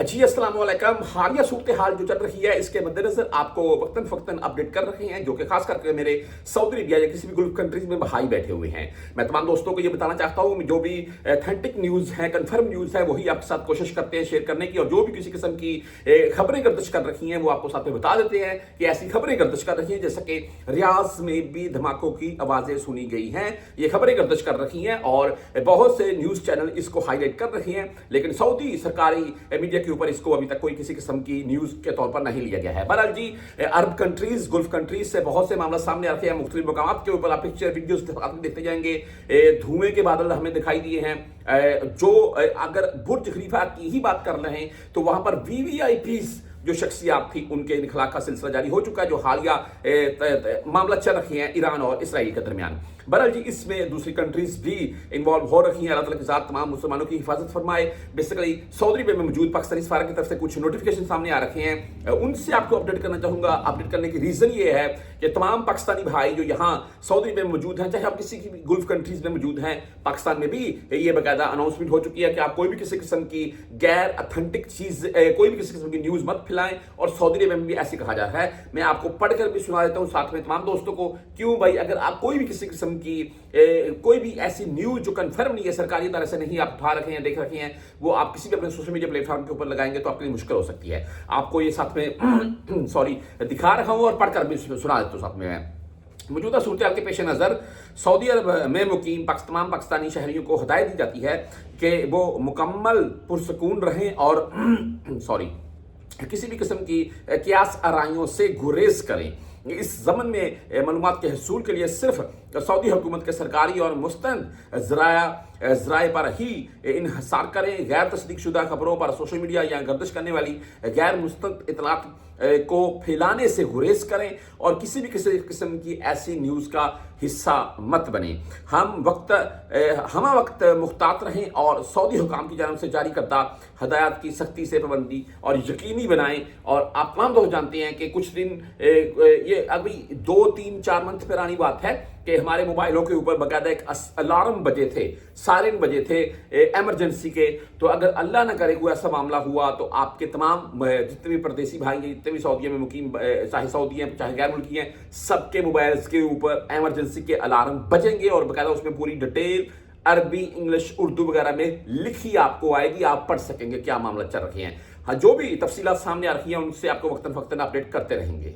जी अस्सलाम वालेकुम। हालिया सूरत हाल जो चल रही है इसके मद्देनजर आपको वक्तन फ़क्तन अपडेट कर रहे हैं, जो कि खास करके मेरे सऊदी अरबिया या किसी भी गल्फ कंट्रीज में भाई बैठे हुए हैं। मैं तमाम दोस्तों को ये बताना चाहता हूँ, जो भी ऑथेंटिक न्यूज़ है, कन्फर्म न्यूज़ है, वही आपके साथ कोशिश करते हैं शेयर करने की, और जो भी किसी किस्म की खबरें गर्दिश कर रही हैं वो आपको साथ में बता देते हैं कि ऐसी खबरें गर्दिश कर रही हैं, जैसा कि रियाज में भी धमाकों की आवाज़ें सुनी गई हैं। ये खबरें गर्दिश कर रही हैं और बहुत से न्यूज़ चैनल इसको हाईलाइट कर रहे हैं, लेकिन सऊदी सरकारी मीडिया के ऊपर इसको अभी तक कोई किसी किस्म की न्यूज़ के तौर पर नहीं लिया गया है। बहरहाल जी, अरब कंट्रीज, गल्फ कंट्रीज से बहुत से मामला सामने आते हैं। मुख्तलिफ मकामात के ऊपर आप पिक्चर वीडियोस देखते जाएंगे, धुएं के बादल हमें दिखाई दिए हैं। जो अगर बुर्ज खलीफा की ही बात कर रहे हैं तो वहां पर वीवीआईपीज जो शख्सियात थी उनके इनखला का सिलसिला जारी हो चुका है, जो हालिया मामला चल रहे हैं ईरान और इसराइल के दरमियान। बहरहाल जी, इसमें दूसरी कंट्रीज भी इन्वॉल्व हो रही हैं। अल्लाह ताला के साथ तमाम मुसलमानों की हिफाजत फरमाए। बेसिकली सऊदी अरब में मौजूद पाकिस्तानी सफारत की तरफ से कुछ नोटिफिकेशन सामने आ रखे हैं, उनसे आपको अपडेट करना चाहूंगा। अपडेट करने की रीजन ये है कि तमाम पाकिस्तानी भाई जो यहाँ सऊदी अरब में मौजूद हैं, चाहे आप किसी की भी गल्फ कंट्रीज में मौजूद हैं, पाकिस्तान में भी ये बाकायदा अनाउंसमेंट हो चुकी है कि आप कोई भी किसी किस्म की गैर अथेंटिक चीज, कोई भी किसी किस्म की न्यूज मत फैलाएं। और सऊदी अरब में भी ऐसे कहा जा रहा है। मैं आपको पढ़कर भी सुना देता हूँ साथ में तमाम दोस्तों को। क्यों भाई, अगर आप कोई भी किसी किस्म की कोई भी ऐसी न्यूज जो कंफर्म नहीं है, सरकारी तरह से नहीं आप उठा रखे हैं, देख रखे हैं, वो आप किसी भी अपने सोशल मीडिया प्लेटफॉर्म के ऊपर लगाएंगे तो आपके लिए मुश्किल हो सकती है। आपको ये साथ में सॉरी दिखा रहा हूं और पढ़कर भी सुना देता हूं साथ में। मैं मौजूदा सूरत के पेश नज़र सऊदी अरब में मुकीम तमाम पाकिस्तानी शहरियों को हिदायत दी जाती है कि वो मुकम्मल पुरसकून रहें और सॉरी किसी भी किस्म की कियास आराइयों से गुरेज करें। इस जमन में मालूमात के हसूल के लिए सिर्फ सऊदी हुकूमत के सरकारी और मुस्तंद ज़राए पर ही इन्हसार करें। गैर तस्दीक शुदा खबरों पर सोशल मीडिया या गर्दिश करने वाली गैर मुस्तंद इतलात को फैलाने से गुरेज करें और किसी भी किस्म की ऐसी न्यूज़ का हिस्सा मत बने। हम वक्त मुख्तात रहें और सऊदी हुकाम की जानब से जारी करदा हदायत की सख्ती से पाबंदी और यकीनी बनाएं। और आप तमाम लोग जानते हैं कि कुछ दिन ये अभी 2-3-4 मंथ पुरानी बात है कि हमारे मोबाइलों के ऊपर बाकायदा एक अलार्म बजे थे, सायरन बजे थे एमरजेंसी के। तो अगर अल्लाह ना करे कोई ऐसा मामला हुआ तो आपके तमाम जितने भी परदेसी भाई हैं, जितने भी सऊदीया में मुकीम, चाहे सऊदी हैं चाहे गैर मुल्की हैं, सबके मोबाइल्स के ऊपर एमरजेंसी के अलार्म बजेंगे और बाकायदा उसमें पूरी डिटेल अरबी, इंग्लिश, उर्दू वगैरह में लिखी आपको आएगी, आप पढ़ सकेंगे क्या मामला चल रहे हैं। हाँ, जो भी तफसीलात सामने आ रही हैं उनसे आपको वक्तन फक्तन अपडेट करते रहेंगे।